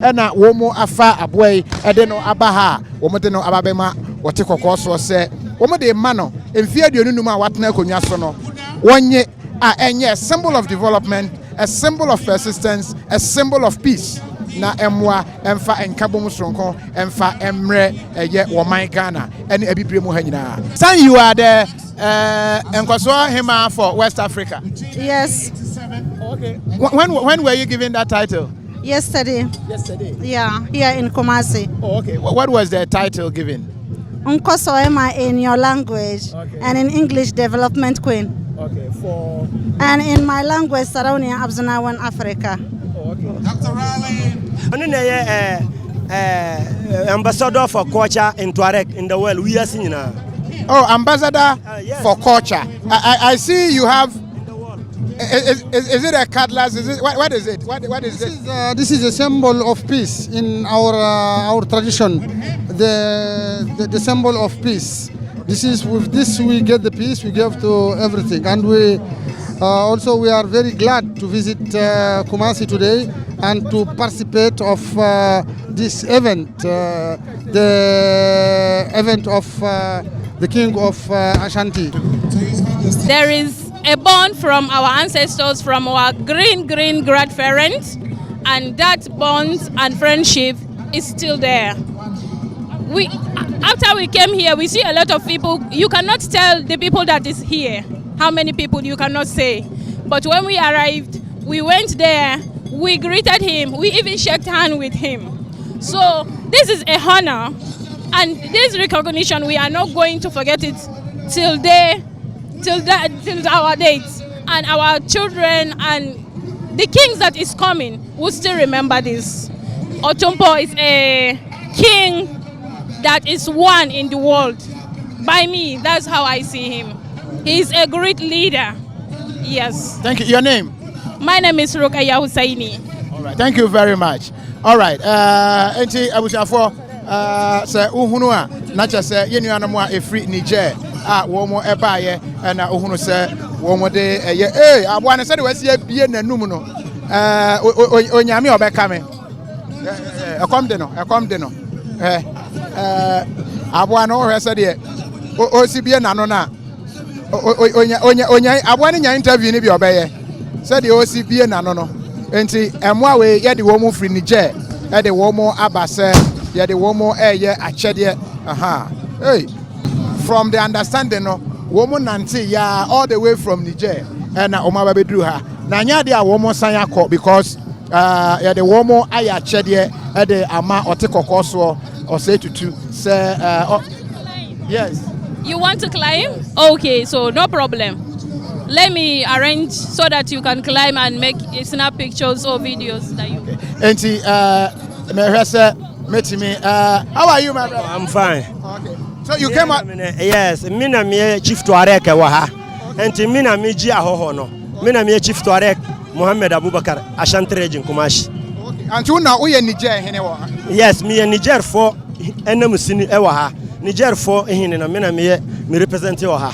ena womo afa aboy ede no abaha womo de no ababema wote kokoso se womo de ma no emfie aduonu num a watena akonwa so no wonye enye a symbol of development, a symbol of persistence, a symbol of peace. Na emwa emfa enkabom sonko emfa emre eye woman Ghana ene abibire mu ha nyina. San you are the Nkwaso Hema for West Africa. Yes. Okay. When were you given that title? Yesterday. Yesterday. Yeah, here in Kumasi. Oh, okay. What was the title given? Nkwaso Hema in your language, okay. And in English, Development Queen. Okay. For. And in my language, Sarauni Abzunawan Africa. Oh, okay. Dr. Riley. Ambassador for culture in Tuareg in the world. We are seeing now. Oh, ambassador yes. for culture. I see you have. Is it a cutlass? Is it what is it? What is this? This is a symbol of peace in our tradition. The symbol of peace. This is with this we get the peace. We give to everything, and we also we are very glad to visit Kumasi today and to participate of this event, the event of the King of Ashanti. There is a bond from our ancestors, from our great grandparents, and that bond and friendship is still there. After we came here, we see a lot of people. You cannot tell the people that is here how many people, you cannot say. But when we arrived, we went there, we greeted him, we even shook hands with him. So this is a honor, and this recognition, we are not going to forget it till our dates, and our children and the kings that is coming will still remember this. Otumfuo is a king that is one in the world. By me, that's how I see him. He is a great leader. Yes. Thank you. Your name? My name is Rukaya Hussaini. All right. Thank you very much. All right. Enti abushafo se uhunu a na che se yenuanom a efri Niger a womo ebaye na uhunu se womo de abo an se de wasi abie nanum no onyame obeka me ekom de no abo an o hwe se de o si bie nano na onya abo an nya interview ni bi obeye se de o si bie nano no enti emwa we ye de womo fri Niger e de womo abase ye de womo eye achede hey, from the understanding no womo nante ya all the way from Niger and na oma babedru ha na nya de a womo san yakọ because ye de womo aya achede e de ama otekokoso or say tutu say yes. You want to climb? Okay, so no problem. Let me arrange so that you can climb and make snap pictures or videos that you. Enti how are you, my brother? I'm fine. Okay. So you came out. Yes, mina me chief Tuareg wa ha. Enti mina me ji ahoho no. Mina me chief Tuareg Muhammad Abubakar Ashanti region Kumasi. Okay. And you now we Niger hene wa. Yes, me Niger for enamusini e wa ha. Niger for hene na mina me represent wa ha.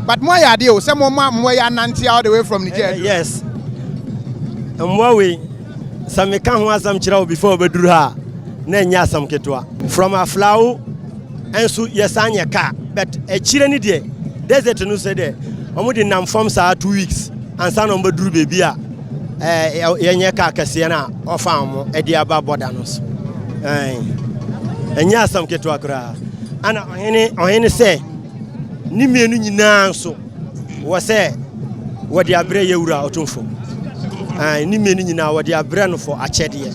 But more idea, some more ya nanti all the way from Niger. Yes. And more we some can who some chira before bedru ha na nya some ketwa. From a flower and so yes anya car, but a chira ni de desert no say there. Omo de nam form sa 2 weeks and san on bedru baby a nya car kase na ofam e de aba border no so. Enya some ketwa kra. Ana ohene say ni mienu nyina nso wo se wo de abre yewura Otumfuo ni mienu nyina wo de abre no for achede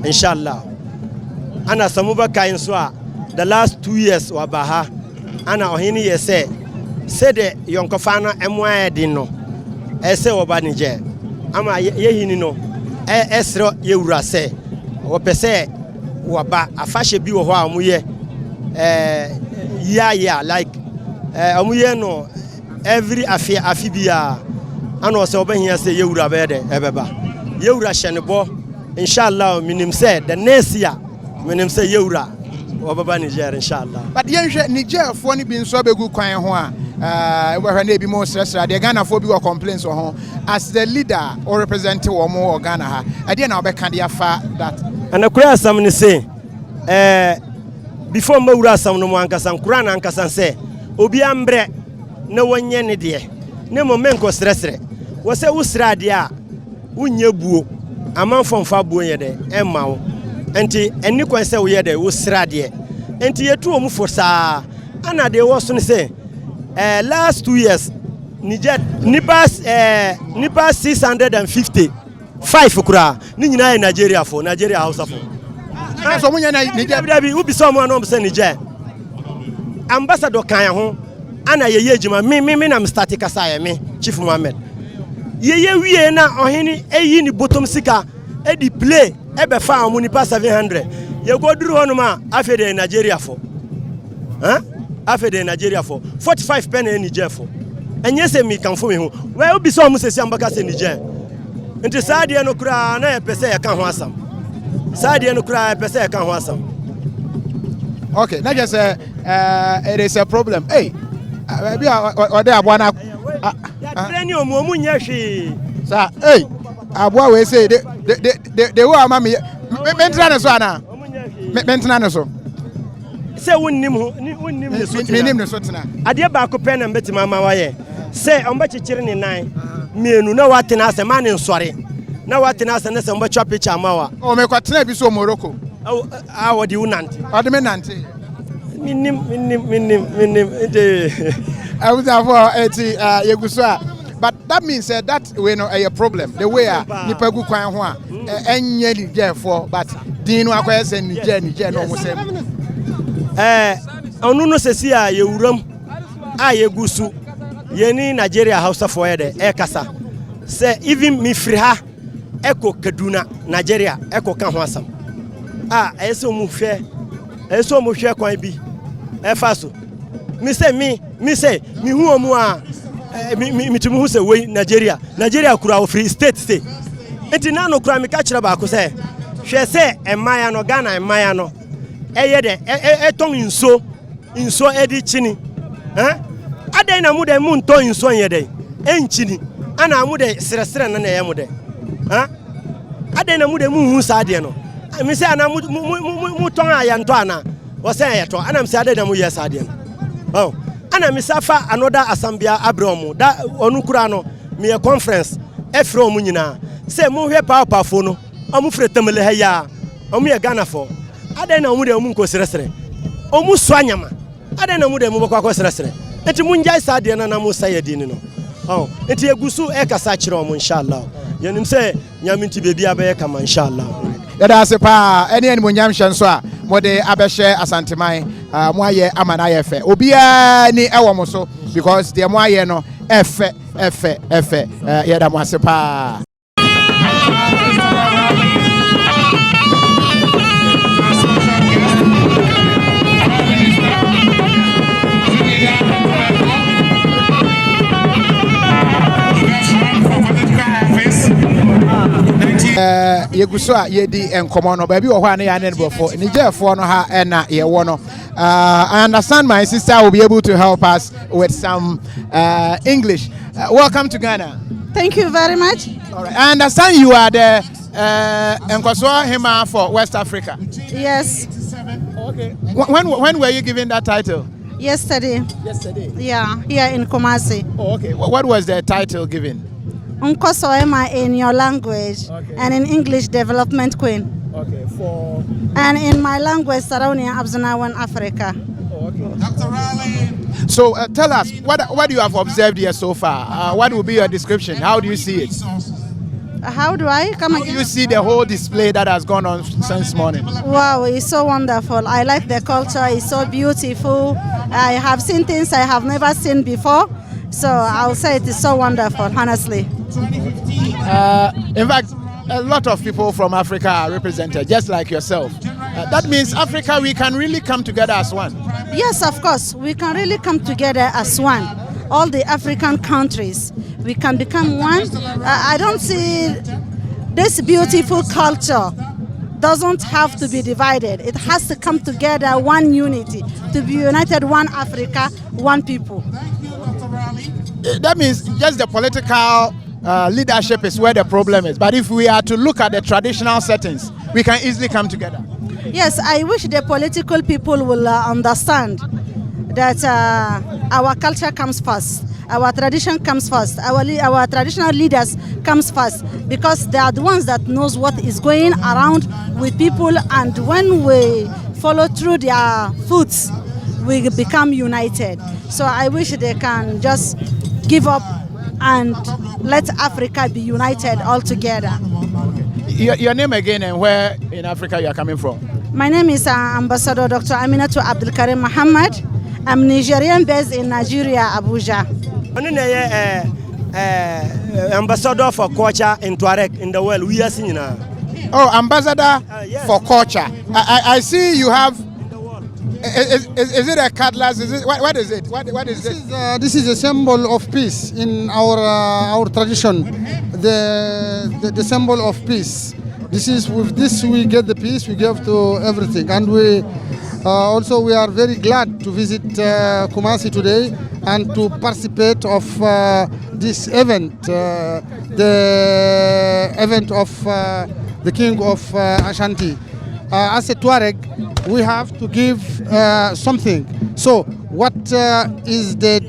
inshallah ana samuba kai nso a the last 2 years wa baha ana ohini ye se de yonkofa na emoa din no ese wo ba Niger ama yehini no esro yewura se wo pese wo ba afahye bi wo ho a mo ye like amuye no every afibia ano se obehia se yewura be de ebeba yewura hyenebo inshallah minim se the next year minim se yewura obaba Niger inshallah. But yenhwe Niger fo ni bi nso abegu kwan ho a we hwe na ebi mo stressra de Ghana fo bi wo complaints ho as the leader or representative wo mo Ghana ha e de na obeka de afa that And a cry some say, before Mura some no one can cran and can say, Obiambre, no one yen dear, no momenco stressre. Was a usradia, unyebu, a man from Fabuye, Emma, and you can say we had a usradia, and to your 2 for sa, and they was to say, last 2 years, Niger, Nipas 655 kura, Nina Nigeria for Nigeria House of. So when Niger will be someone on Niger. Ambassador Kayaho, Anna Yejima, me, I'm static aside me, Chief Mohammed. Ye we na ohini eyi ni bottom sika e di play e be fa amuni pa 700 ye go duru honuma afede Nigeria for afede Nigeria for 45 penny Niger for enye se mi kan fo me ho we obi so mu sesi ambaka se Niger nti saade no kura na e pese e kan ho asam saade no kura e pese e kan ho asam. Okay, not just it is a problem. Hey, maybe or there one. Sir, hey, Abua we say they were mammy. Maintenance one. Maintenance. Say wouldn't name the Sotana. I dear back pen and betty mamma way. Say on bet children in 9. Me no what in us a man in sorry. Now what in us and some much up pitch amawa. Oh, make what be so Morocco. Oh, how do you nanti? Or the menanti? Minim. I was for Yeguswa. But that means that we know a problem. The way Nipagu Kwan and Yelly therefore, but Dino Aquas and Niger almost Onuno Sesia, Yurum, Yegusu, Yeni Nigeria House of Wede, Ekasa. Say even me friha, Echo Kaduna, Nigeria, Echo Kanwasam. Eso Mufe, Eso Mushe Kwaibi, Efaso. Me say, me who am me to who say way Nigeria kura free state say. Enti na no kura me ka kire ba ko say. Hwe say emaya no Ghana emaya no. Eye de ton inso edi chini. Adan na mu de mu nton inso ye de. Enchini. Ana mu de sresre na ye mu de. Adan na mu de mu hu sa de no. Me say ana mu ton ayanto ana. Wo say ye to. Ana me say adan na mu ye sa de no. Oh, ana misafa another assembia abromu da onukura no me conference efro mu nyina say mu hwe papa fo no amu fretemele ha ya amu ye Ghana fo adan na mu de mu nkosresre omu so anyama adan na mu de mu bokwa kosresre enti mu njai sa de na na mu saye dini no oh enti egusu e kasa kire omu inshallah yenim say nyaminti bebi abaye kama inshallah yada se pa ene mo nyamhye so a mode abehye asanteman mo aye amana ye fe obia ni ewo mo so because de mo aye no efe yada mo ase pa Yeguso a yedi enkomo no baabi wo ho ane ya ne bofo Nigerfo no ha na ye wo no I understand my sister will be able to help us with some English. Welcome to Ghana. Thank you very much. All right. I understand you are the Nkwaso Hema for West Africa. Yes. Okay. When were you given that title? Yesterday. Yeah, here in Kumasi. Oh, okay. What was the title given? Unkoso Ema in your language, okay. And in English, Development Queen. Okay, for... And in my language, Saraunia Abzunawan Africa. Oh, okay. Dr. Riley. So tell us, what you have observed here so far? What will be your description? How do you see it? How do I come again? How do you see the whole display that has gone on since morning? Wow, it's so wonderful. I like the culture. It's so beautiful. I have seen things I have never seen before. So I'll say it is so wonderful, honestly. In fact, a lot of people from Africa are represented, just like yourself. That means Africa, we can really come together as one. Yes, of course. We can really come together as one. All the African countries, we can become one. I don't see this beautiful culture doesn't have to be divided. It has to come together, one unity, to be united, one Africa, one people. That means just the political leadership is where the problem is. But if we are to look at the traditional settings, we can easily come together. Yes, I wish the political people will understand that our culture comes first, our tradition comes first, our traditional leaders comes first, because they are the ones that knows what is going around with people, and when we follow through their foods, we become united. So I wish they can just give up and let Africa be united all together. Your name again and where in Africa you are coming from? My name is Ambassador Dr. Aminatu Abdulkarim Muhammad. I'm Nigerian based in Nigeria, Abuja. Ambassador for culture in Tuareg in the world. We are seeing now. Oh, ambassador Yes. for culture. I see you have. Is it a cutlass? Is it what is it? What is it? This is a symbol of peace in our tradition. The symbol of peace. This is with this we get the peace. We give to everything, and we also we are very glad to visit Kumasi today and to participate of this event, the event of the King of Ashanti. As a Tuareg, we have to give something. So, what is the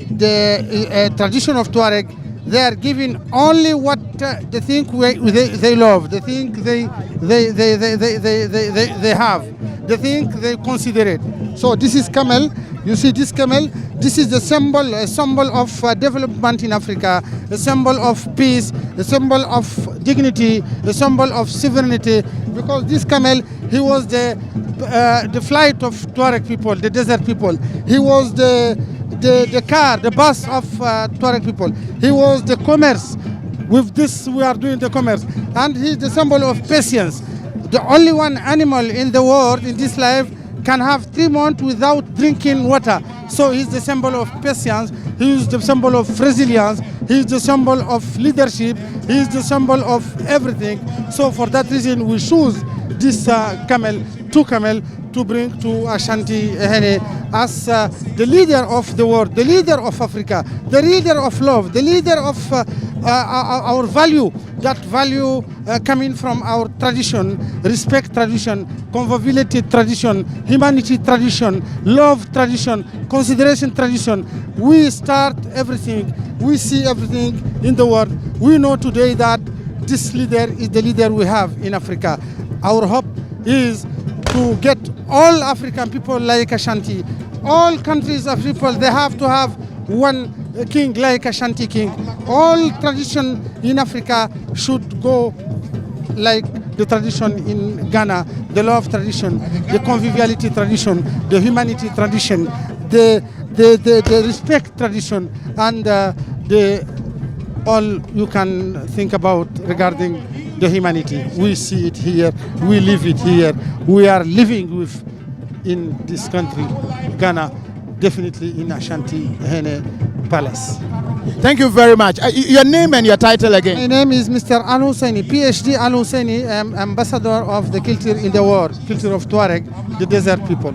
tradition of Tuareg? They are giving only what they think they love, they think they have, they think they consider it. So this is camel. You see this camel. This is the symbol, a symbol of development in Africa, a symbol of peace, a symbol of dignity, a symbol of sovereignty. Because this camel, he was the flight of Tuareg people, the desert people. He was the car, the bus of Tuareg people. He was the commerce. With this, we are doing the commerce. And he's the symbol of patience. The only one animal in the world, in this life, can have 3 months without drinking water. So he's the symbol of patience. He is the symbol of resilience. He is the symbol of leadership. He is the symbol of everything. So for that reason, we choose this camel to bring to Ashanti Ehene as the leader of the world, the leader of Africa, the leader of love, the leader of our value, that value coming from our tradition, respect tradition, conviviality tradition, humanity tradition, love tradition, consideration tradition. We start everything, we see everything in the world. We know today that this leader is the leader we have in Africa. Our hope is to get all African people like Ashanti. All countries of people, they have to have one king like Ashanti king. All tradition in Africa should go like the tradition in Ghana, the love tradition, the conviviality tradition, the humanity tradition, the respect tradition, and the all you can think about regarding the humanity. We see it here, we live it here, we are living with in this country, Ghana, definitely in Ashanti Hene Palace. Thank you very much. Your name and your title again? My name is Mr. Al Husseini, PhD Al Husseini, ambassador of the culture in the world, culture of Tuareg, the desert people.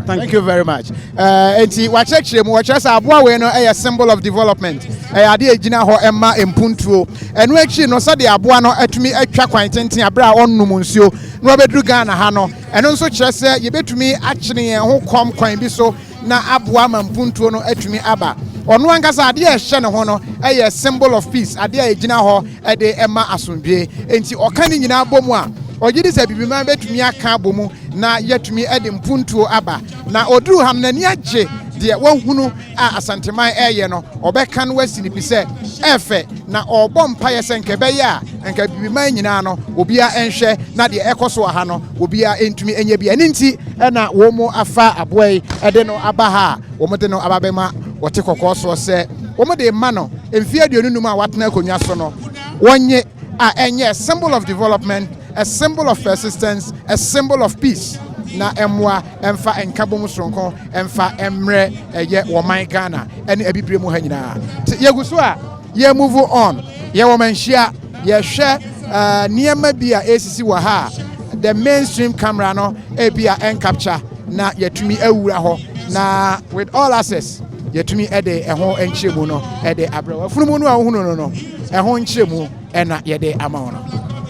Thank you very much. Enti wachekire mu wachesa aboa we no a symbol of development. Ade agina ho emma empuntuo. Eno achi no sade aboa no atumi atwa kwan tenten abra onnum nsuo. No bedru Ghana ha no. Eno nso kire se yebetumi akyene yen ho kom kwan bi so na aboa ma mpuntuo no atumi aba. Ono ankasa ade a hye ne ho no a symbol of peace. Ade agina ho ede emma asomdwe. Enti oka ni nyina bomu a Ojidi se bibima betumi aka abomu na yetumi ede mpuntuo aba na oduru ham na ni agye de wahunu a asanteman eye no obeka no wasini bi se efe na obom paye se nkebe ya nka bibima nyina no obia enhwe na de ekoso ha no obia entumi enye bia nti na wo mu afa aboy ede no aba ha wo mu de no ababema wote kokoso se wo mu de ma no emfie aduonum a watena akonwa so no wonye a enye symbol of development, a symbol of persistence, a symbol of peace. Na emwa emfa enkabom sonko emfa emre eye woman Ghana ene abibire mu ha nyina yeguso a ye move on ye womanhia ye hwe niema bia esisi wa ha the mainstream camera no e bia encapture na yetumi awura ho na with all access yetumi ede eho enchemu no ede abrewa funumu no ahunu no ɛho nkyerɛmu ɛna yɛde ama wo no